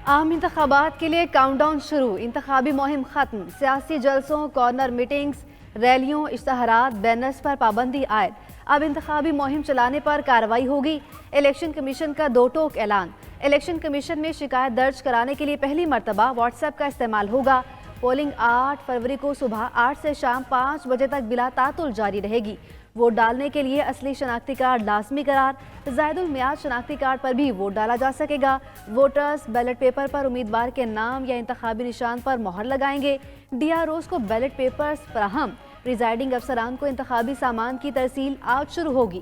आम इंतखाबात के लिए काउंटडाउन शुरू, इंतखाबी मुहिम खत्म, सियासी जलसों, कॉर्नर मीटिंग्स, रैलियों, इश्तहारात, बैनर्स पर पाबंदी आयद। अब इंतखाबी मुहिम चलाने पर कार्रवाई होगी। इलेक्शन कमीशन का दो टोक ऐलान। इलेक्शन कमीशन में शिकायत दर्ज कराने के लिए पहली मरतबा व्हाट्सएप का इस्तेमाल होगा। पोलिंग 8 फरवरी को सुबह 8 से शाम 5 बजे तक बिला तातुल जारी रहेगी। वोट डालने के लिए असली शनाख्ती कार्ड लाजमी करार, ज़ायदुल मियाद शनाख्ती कार्ड पर भी वोट डाला जा सकेगा। वोटर्स बैलेट पेपर पर उम्मीदवार के नाम या इंतखाबी निशान पर मोहर लगाएंगे। DROs को बैलेट पेपर्स फराहम। प्रिजाइडिंग अफसरान को इंतखाबी सामान की तरसील आज शुरू होगी।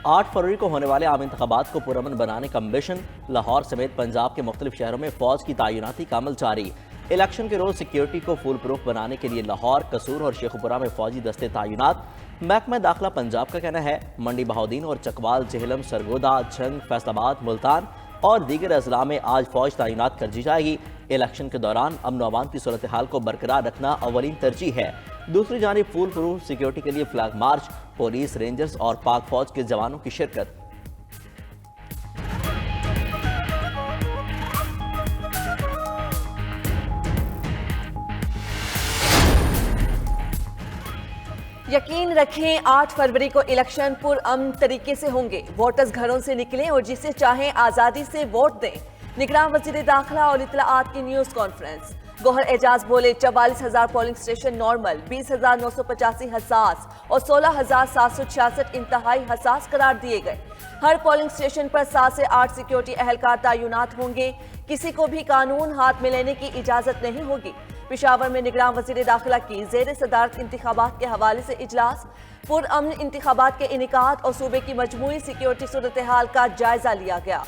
8 फरवरी को होने वाले आम इंतखाबात को पुरअमन बनाने का मिशन। लाहौर समेत पंजाब के मुख्तलिफ शहरों में फौज की तैनाती का अमल जारी। इलेक्शन के रोज सिक्योरिटी को फुल प्रूफ बनाने के लिए लाहौर, कसूर और शेखुपुरा में फौजी दस्ते तैनात। महकमा दाखिला पंजाब का कहना है मंडी बहाउद्दीन और चकवाल, जेहलम, सरगोदा, झंग, फैसलाबाद, मुल्तान और दीगर अजला में आज फौज तैनात कर दी जाएगी। इलेक्शन के दौरान अमन अमान की सूरत हाल को बरकरार रखना अवलीन तरजीह है। दूसरी जानिब फुल प्रूफ सिक्योरिटी के लिए फ्लैग मार्च, पुलिस, रेंजर्स और पाक फौज के जवानों की शिरकत। यकीन रखें 8 फरवरी को इलेक्शन पुरअमन तरीके से होंगे। वोटर्स घरों से निकलें और जिसे चाहें आज़ादी से वोट दें। निगरान वज़ीर दाखिला और इत्तलाआत की न्यूज़ कॉन्फ्रेंस। गौहर एजाज बोले 44,000 पोलिंग स्टेशन नॉर्मल, 20,985 हसास और 16,766 इंतहाई हसास करार दिए गए। हर पोलिंग स्टेशन पर 7 से 8 सिक्योरिटी एहलकार तैनात होंगे। किसी को भी कानून हाथ में लेने की इजाजत नहीं होगी। पेशावर में निगरान वज़ीर दाखिला की ज़ेर सदारत इंतखाबात के हवाले से इजलास। पुरअमन इंतखाबात के इनेकात और सूबे की मजमूई सिक्योरिटी सूरत हाल का जायजा लिया गया।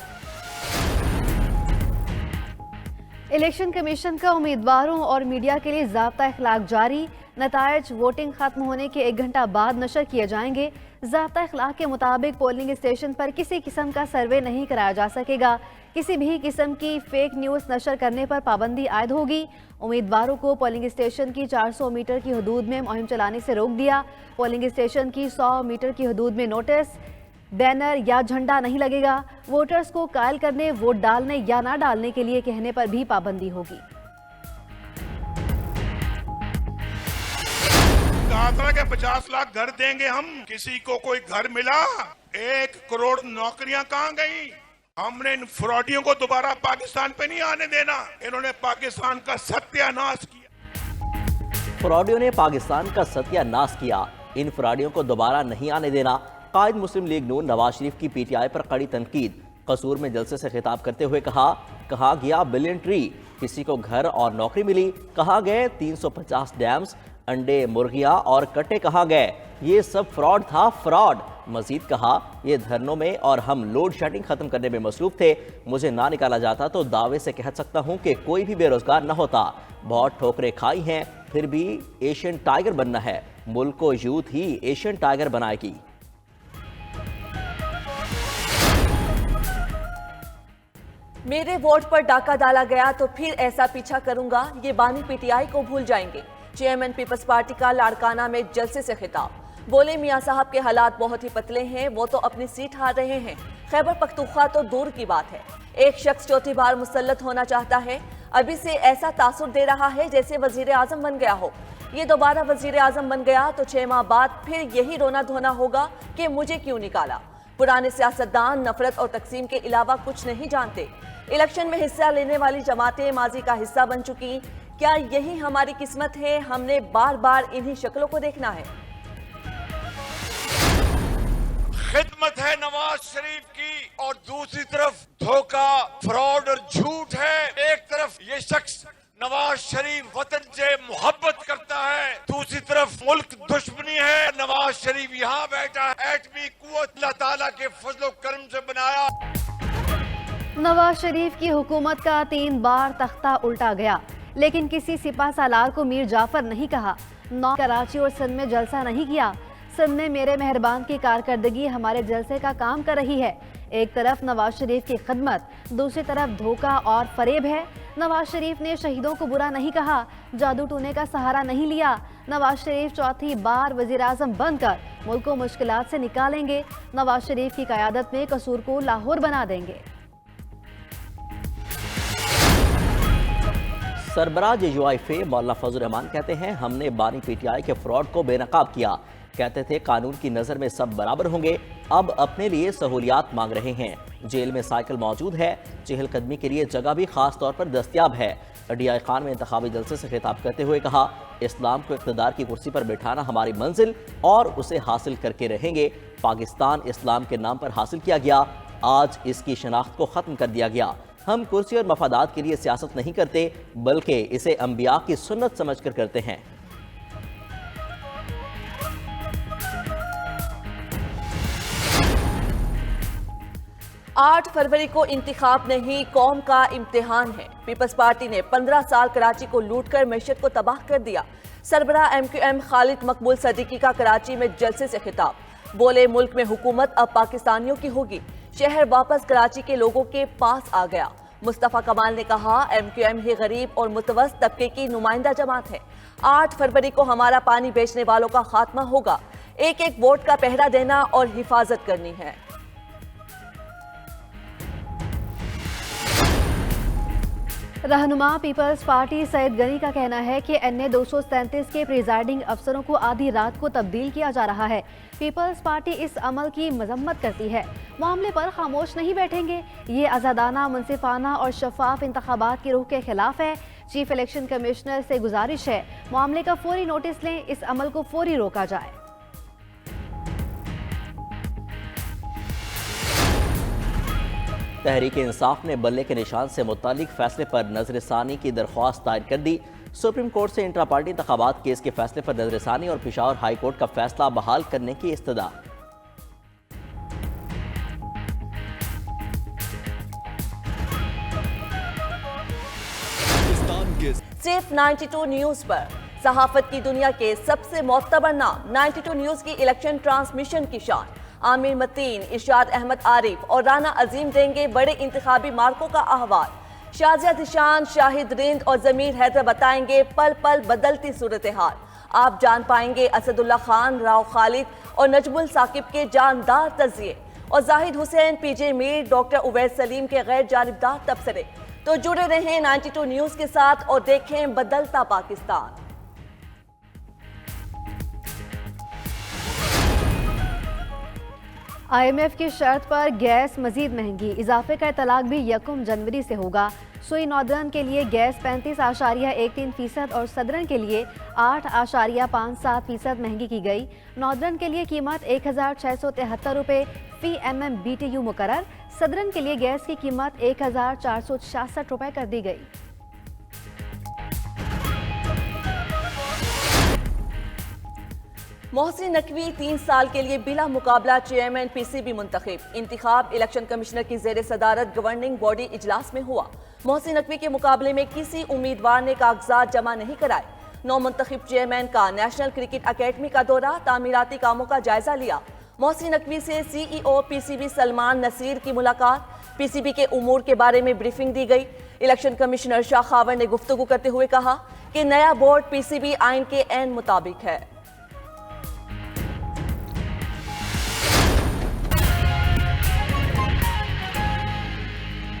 इलेक्शन कमीशन का उम्मीदवारों और मीडिया के लिए ज़ाब्ता इखलाक जारी। नतायज वोटिंग खत्म होने के 1 घंटा बाद नशर किए जाएंगे। ज़ाब्ता इखलाक के मुताबिक पोलिंग स्टेशन पर किसी किस्म का सर्वे नहीं कराया जा सकेगा। किसी भी किस्म की फेक न्यूज़ नशर करने पर पाबंदी आयद होगी। उम्मीदवारों को पोलिंग स्टेशन की 400 मीटर की हदूद में मुहिम चलाने से रोक दिया। पोलिंग स्टेशन की 100 मीटर की हदूद में नोटिस, बैनर या झंडा नहीं लगेगा। वोटर्स को कायल करने, वोट डालने या ना डालने के लिए कहने पर भी पाबंदी होगी। कहा था कि 50 लाख घर देंगे हम, किसी को कोई घर मिला? 1 करोड़ नौकरियां कहां गई? हमने इन फ्रॉडियों को दोबारा पाकिस्तान पे नहीं आने देना। इन्होंने पाकिस्तान का सत्यानाश किया। फ्रॉडियों ने पाकिस्तान का सत्यानाश किया। इन फ्रॉडियों को दोबारा नहीं आने देना। कायद मुस्लिम लीग नून नवाज शरीफ की PTI पर कड़ी तनकीद। कसूर में जलसे से खिताब करते हुए कहा गया बिलियन ट्री, किसी को घर और नौकरी मिली? कहा गए 350 डैम्स, अंडे, मुर्गियां और कट्टे कहाँ गए? ये सब फ्रॉड था, फ्रॉड। मजीद कहा ये धरनों में और हम लोड शेडिंग खत्म करने में मसरूफ थे। मुझे ना निकाला जाता तो दावे से कह सकता हूं कि कोई भी बेरोजगार न होता। बहुत ठोकरें खाई हैं, फिर भी एशियन टाइगर बनना है। मुल्क को यूथ ही एशियन टाइगर बनाएगी। मेरे वोट पर डाका डाला गया तो फिर ऐसा पीछा करूंगा, ये बानी PTI को भूल जाएंगे। चेयरमैन पीपल्स पार्टी का लाड़काना में जलसे से खिताब। बोले मियां साहब के हालात बहुत ही पतले हैं, वो तो अपनी सीट हार रहे हैं। खैबर पख्तूनख्वा तो दूर की बात है। एक शख्स चौथी बार मुसल्लत होना चाहता है। अभी से ऐसा तासुर दे रहा है जैसे वजीर आजम बन गया हो। ये दोबारा वजीर आजम बन गया तो 6 माह बाद फिर यही रोना धोना होगा कि मुझे क्यों निकाला। पुराने सियासतदान नफरत और तकसीम के अलावा कुछ नहीं जानते। इलेक्शन में हिस्सा लेने वाली जमातें माजी का हिस्सा बन चुकी। क्या यही हमारी किस्मत है? हमने बार बार इन्हीं शक्लों को देखना है। खिदमत है नवाज शरीफ की और दूसरी तरफ धोखा, फ्रॉड और झूठ है। एक तरफ ये शख्स नवाज शरीफ वतन से मोहब्बत करता है, दूसरी तरफ मुल्क दुश्मनी है। नवाज शरीफ यहाँ बैठा है, एटमी कुव्वत अल्लाह ताला के फजलो करम से बनाया। नवाज शरीफ की हुकूमत का 3 बार तख्ता उल्टा गया, लेकिन किसी सिपा सालार को मीर जाफर नहीं कहा। कराची और सिंध में जलसा नहीं किया। सिंध में मेरे मेहरबान की कारकर्दगी हमारे जलसे का काम कर रही है। एक तरफ नवाज शरीफ की खिदमत, दूसरी तरफ धोखा और फरेब है। नवाज शरीफ ने शहीदों को बुरा नहीं कहा, जादू टूने का सहारा नहीं लिया। नवाज शरीफ चौथी बार वजीर आजम बनकर मुल्क को मुश्किलात से निकालेंगे। नवाज शरीफ की क़यादत में कसूर को लाहौर बना देंगे। सरबराह JUIF मौलाना फजल रहमान कहते हैं, हमने बानी PTI के फ्रॉड को बेनकाब किया। कहते थे कानून की नज़र में सब बराबर होंगे, अब अपने लिए सहूलियात मांग रहे हैं। जेल में साइकिल मौजूद है, चहलकदमी के लिए जगह भी खास तौर पर दस्तयाब है। DI खान में इंतखाबी जलसे से खिताब करते हुए कहा, इस्लाम को इक़्तिदार की कुर्सी पर बैठाना हमारी मंजिल और उसे हासिल करके रहेंगे। पाकिस्तान इस्लाम के नाम पर हासिल किया गया, आज इसकी शनाख्त को ख़त्म कर दिया गया। हम कुर्सी और मफादात के लिए सियासत नहीं करते, बल्कि इसे अंबिया की सुन्नत समझकर करते हैं। आठ फरवरी को इंतखाब नहीं, कौम का इम्तिहान है। पीपल्स पार्टी ने 15 साल कराची को लूटकर मैशत को तबाह कर दिया। सरबराह MQM खालिद मकबूल सदीकी का कराची में जलसे से खिताब, बोले मुल्क में हुकूमत अब पाकिस्तानियों की होगी, शहर वापस कराची के लोगों के पास आ गया। मुस्तफ़ा कमाल ने कहा, MQM ही गरीब और मुतवस्सित तबके की नुमाइंदा जमात है। 8 फरवरी को हमारा पानी बेचने वालों का खात्मा होगा, एक एक वोट का पहरा देना और हिफाजत करनी है। रहनुमा पीपल्स पार्टी सैयद गनी का कहना है कि NA 237 के प्रिजाइडिंग अफसरों को आधी रात को तब्दील किया जा रहा है। पीपल्स पार्टी इस अमल की मजम्मत करती है, मामले पर खामोश नहीं बैठेंगे। ये आज़ादाना, मुनसिफाना और शफाफ इंतखाबात की रूह के खिलाफ है। चीफ इलेक्शन कमिश्नर से गुजारिश है, मामले का फौरी नोटिस लें, इस अमल को फौरी रोका जाए। तहरीक इंसाफ ने बल्ले के निशान से मुतालिक फैसले पर नजरसानी की दरख्वास्त दायर कर दी। सुप्रीम कोर्ट से इंट्रा पार्टी इंतखाबात केस के फैसले पर नजरसानी और पेशावर हाई कोर्ट का फैसला बहाल करने की इस्तदा। सिर्फ 92 न्यूज पर सहाफत की दुनिया के सबसे मोतबर नाम 92 न्यूज की इलेक्शन ट्रांसमिशन की शान। आमिर मतीन, इरशाद अहमद आरिफ और राना अजीम देंगे बड़े इंतखाबी मार्कों का अहवाल। शाजिया दिशान, शाहिद रिंद और जमीर हैदर बताएंगे पल पल बदलती सूरत हाल। आप जान पाएंगे असदुल्ला खान, राव खालिद और नजमुल साकिब के जानदार तजिए और जाहिद हुसैन, PJ मीर, डॉक्टर उवैस सलीम के गैर जानिबदार तबसरे। तो जुड़े रहें 92 न्यूज के साथ और देखें बदलता पाकिस्तान। IMF की शर्त पर गैस मजीद महंगी, इजाफे का इतलाक भी 1 जनवरी से होगा। सुई नॉर्दर्न के लिए गैस 35.13% और सदर्न के लिए 8.57% महंगी की गई। नॉर्दर्न के लिए कीमत 1673 रुपये फी MMBTU मुकर्रर। सदर्न के लिए गैस की कीमत 1466 रुपये कर दी गई। मोहसिन नकवी 3 साल के लिए बिला मुकाबला चेयरमैन PCB मुंतखब। इंतखाब इलेक्शन कमिश्नर की जेर सदारत गवर्निंग बॉडी इजलास में हुआ। मोहसिन नकवी के मुकाबले में किसी उम्मीदवार ने कागजात जमा नहीं कराए। नौ मुंतखब चेयरमैन का नेशनल क्रिकेट अकेडमी का दौरा, तामीराती कामों का जायजा लिया। मोहसिन नकवी से CEO PCB सलमान नसीर की मुलाकात, PCB के उमूर के बारे में ब्रीफिंग दी गई। इलेक्शन कमिश्नर शाह खावर ने गुफ्तगू करते हुए कहा कि नया बोर्ड PCB आइन के ऐन मुताबिक है।